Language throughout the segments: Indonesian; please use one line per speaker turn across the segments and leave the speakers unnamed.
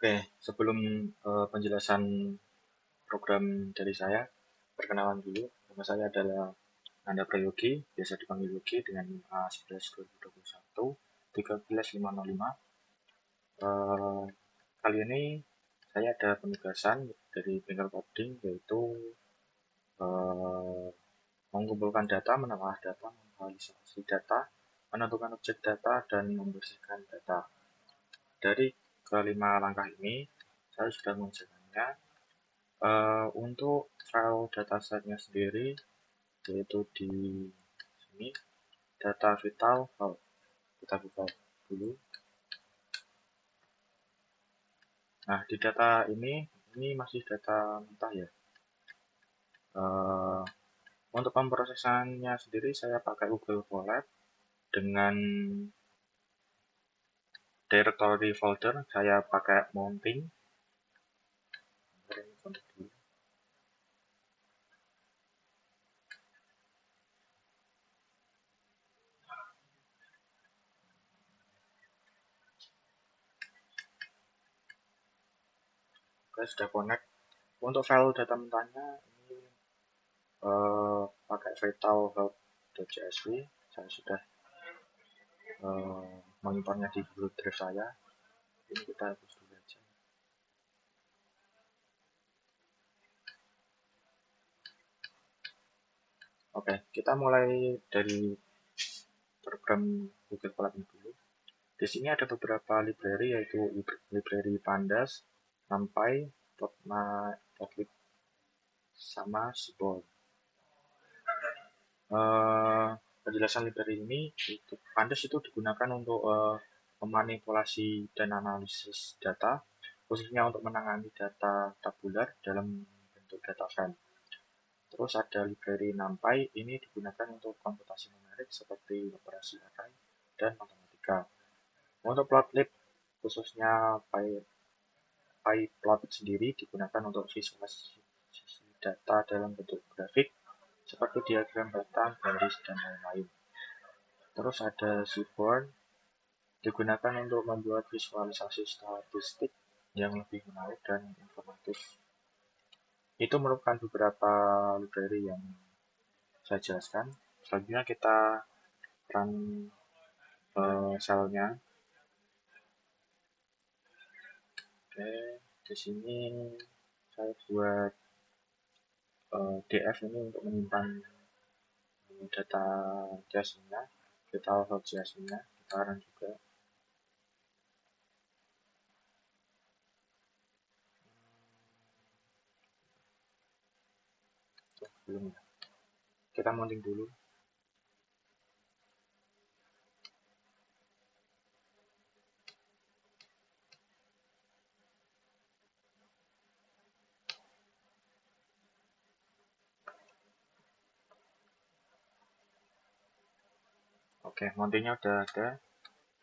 Oke, sebelum penjelasan program dari saya, perkenalan dulu. Nama saya adalah Nanda Prayogi, biasa dipanggil Yogi dengan NIM A11 2021 13505. Eh, Kali ini saya ada penugasan dari Bengkel Coding, yaitu eh, mengumpulkan data, menelaah data, menganalisasi data, menentukan objek data, dan membersihkan data. Dari kelima langkah ini, saya sudah mengerjakannya. Untuk file datasetnya sendiri, yaitu di sini, data vital. Kita buka dulu. Nah, di data ini masih data mentah ya. Uh, untuk pemrosesannya sendiri, saya pakai Google Colab dengan directory folder. Saya pakai mounting. Oke, sudah connect. Untuk file data mentahnya ini pakai vital.csv. Saya sudah monitornya di Google Drive saya. Ini kita hapus dulu aja. Oke, kita mulai dari program Google Colab ini dulu. Di sini ada beberapa library, yaitu library Pandas, NumPy, Plotly, sama Seaborn. Penjelasan library ini, Pandas itu digunakan untuk memanipulasi dan analisis data, khususnya untuk menangani data tabular dalam bentuk data frame. Terus ada library NumPy, ini digunakan untuk komputasi numerik seperti operasi array dan matematika. Untuk Plotly, khususnya PyPlot sendiri digunakan untuk visualisasi data dalam bentuk grafik seperti diagram batang, garis, dan lain-lain. Terus ada Seaborn, digunakan untuk membuat visualisasi statistik yang lebih menarik dan informatif. Itu merupakan beberapa library yang saya jelaskan. Selanjutnya kita run selnya. Oke, di sini saya buat DF ini untuk menyimpan data JSON-nya, vital.jsv-nya, kita run juga. Belum ya. Kita mounting dulu. Oke, mountingnya udah ada.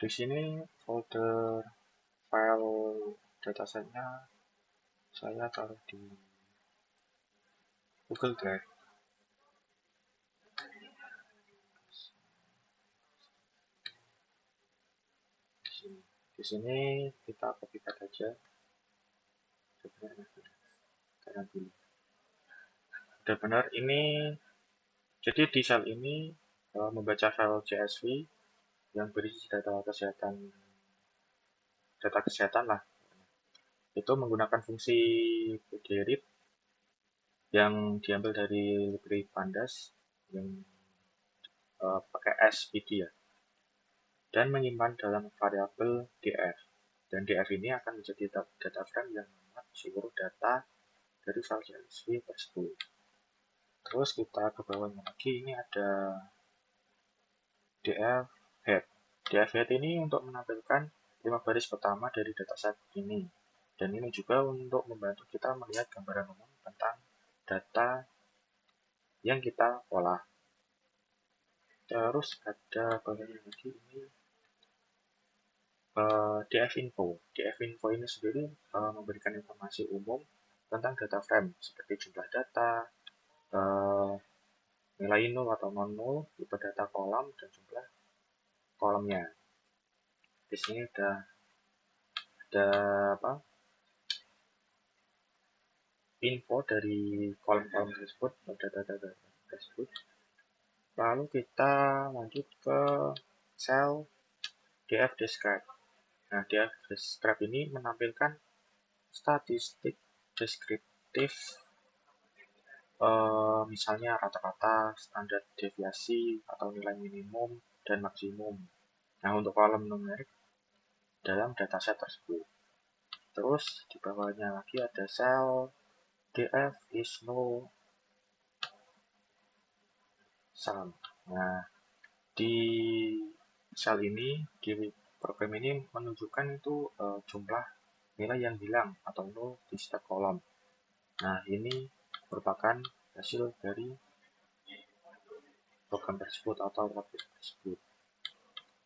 Di sini folder file datasetnya saya taruh di Google Drive. Di sini kita copy paste aja. Karena dulu. Udah benar. Ini jadi di sel ini membaca file CSV yang berisi data kesehatan lah. Itu menggunakan fungsi pdread yang diambil dari library Pandas yang pakai SPD ya, dan menyimpan dalam variabel df. Dan df ini akan menjadi data frame yang memuat seluruh data dari file CSV tersebut. Terus kita ke bawahnya lagi, ini ada df head. Df head ini untuk menampilkan 5 baris pertama dari dataset ini. Dan ini juga untuk membantu kita melihat gambaran umum tentang data yang kita olah. Terus ada bagian lagi ini df-info. Df-info ini sendiri memberikan informasi umum tentang data frame seperti jumlah data, nilai nol atau non nol, tipe data kolom, dan jumlah kolomnya. Di sini ada info dari kolom-kolom tersebut, data-data tersebut. Lalu kita lanjut ke sel df describe. Nah, df describe ini menampilkan statistik deskriptif, misalnya rata-rata, standar deviasi, atau nilai minimum dan maksimum. Nah, untuk kolom numerik dalam dataset tersebut. Terus di bawahnya lagi ada sel df is no sum. Nah, di sel ini, di program ini menunjukkan itu jumlah nilai yang hilang atau nol di setiap kolom. Nah, ini merupakan hasil dari program tersebut atau objek tersebut.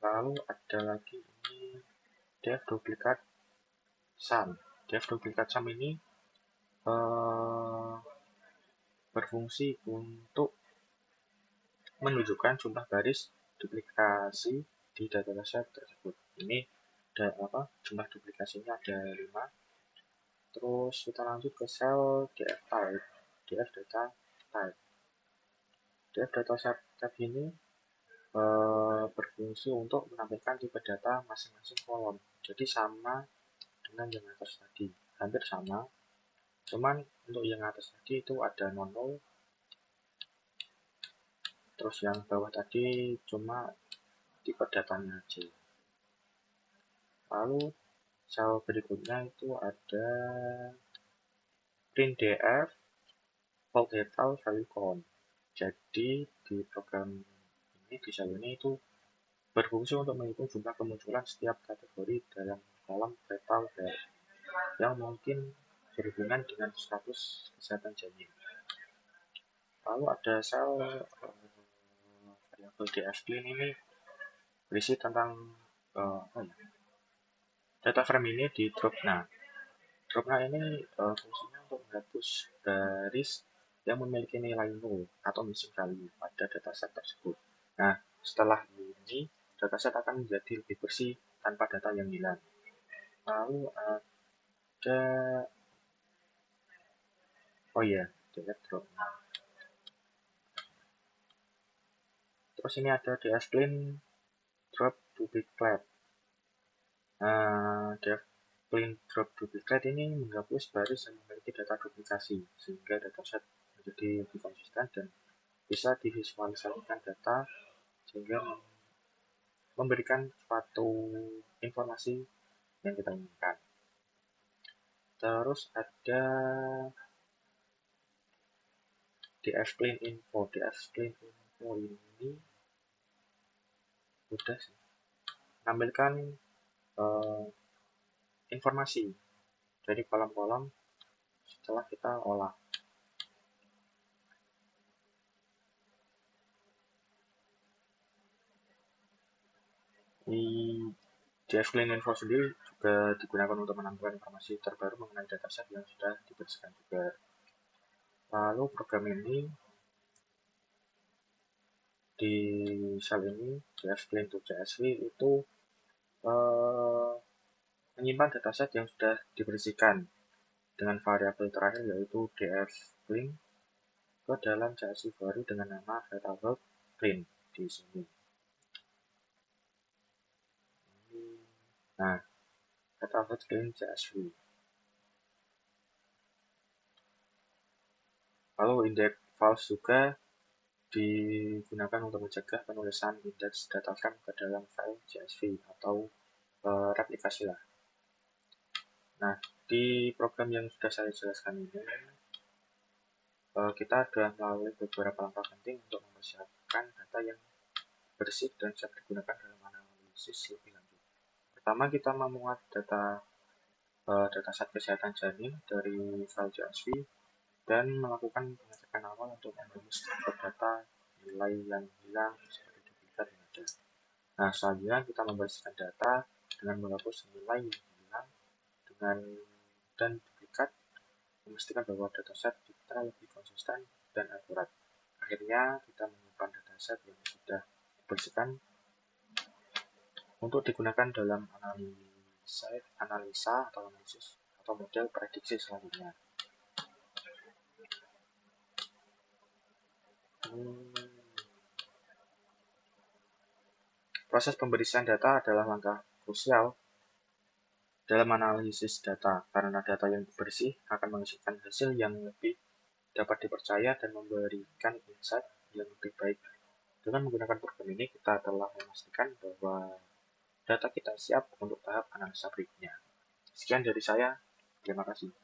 Lalu ada lagi ini def duplikat sum. Def duplikat sum ini berfungsi untuk menunjukkan jumlah baris duplikasi di dataset tersebut. Ini jumlah duplikasinya ada 5. Terus kita lanjut ke sel df type, df data type. Df data type ini berfungsi untuk menampilkan tipe data masing-masing kolom. Jadi sama dengan yang atas tadi, hampir sama. Cuman untuk yang atas tadi itu ada non-null, terus yang bawah tadi cuma tipe datanya aja. Lalu sel berikutnya itu ada printdf bulk data value count. Jadi di program ini, di sel ini itu berfungsi untuk menghitung jumlah kemunculan setiap kategori dalam kolom data yang mungkin berhubungan dengan status kesehatan janin. Lalu ada sel variabel df_clean ini berisi tentang data frame ini di drop. Nah, dropnya ini fungsinya untuk menghapus garis yang memiliki nilai nol atau missing value pada dataset tersebut. Nah, setelah ini dataset akan menjadi lebih bersih tanpa data yang hilang. Lalu ada delete drop. Terus ini ada df_clean drop duplicate. Df_clean drop duplicate ini menghapus baris yang memiliki data duplikasi sehingga dataset menjadi lebih konsisten dan bisa divisualisasikan data sehingga memberikan suatu informasi yang kita inginkan. Terus ada df_clean info. df_clean info ini sudah menampilkan informasi dari kolom-kolom setelah kita olah. Di df_clean info sendiri juga digunakan untuk menampilkan informasi terbaru mengenai dataset yang sudah dibersihkan juga. Lalu program ini di sel ini df_clean_csv itu menyimpan dataset yang sudah dibersihkan dengan variabel terakhir yaitu df_clean ke dalam csv baru dengan nama variable clean di sini. Nah, variable clean csv. Lalu index false juga digunakan untuk mencegah penulisan indeks data frame ke dalam file csv atau replikasi lah. Nah, di program yang sudah saya jelaskan ini, kita sudah melalui beberapa langkah penting untuk mempersiapkan data yang bersih dan siap digunakan dalam analisis lebih lanjut. Pertama, kita memuat dataset kesehatan janin dari file CSV dan melakukan pengecekan awal untuk merumus data nilai yang hilang seperti duplikat yang ada. Nah, selanjutnya kita membersihkan data dengan menghapus nilai yang hilang dan duplikat, memastikan bahwa dataset kita lebih konsisten dan akurat. Akhirnya kita menyimpan dataset yang sudah dibersihkan untuk digunakan dalam analisa atau analisis atau model prediksi selanjutnya. Proses pemberisian data adalah langkah krusial dalam analisis data, karena data yang bersih akan menghasilkan hasil yang lebih dapat dipercaya dan memberikan insight yang lebih baik. Dengan menggunakan program ini, kita telah memastikan bahwa data kita siap untuk tahap analisa berikutnya. Sekian dari saya, terima kasih.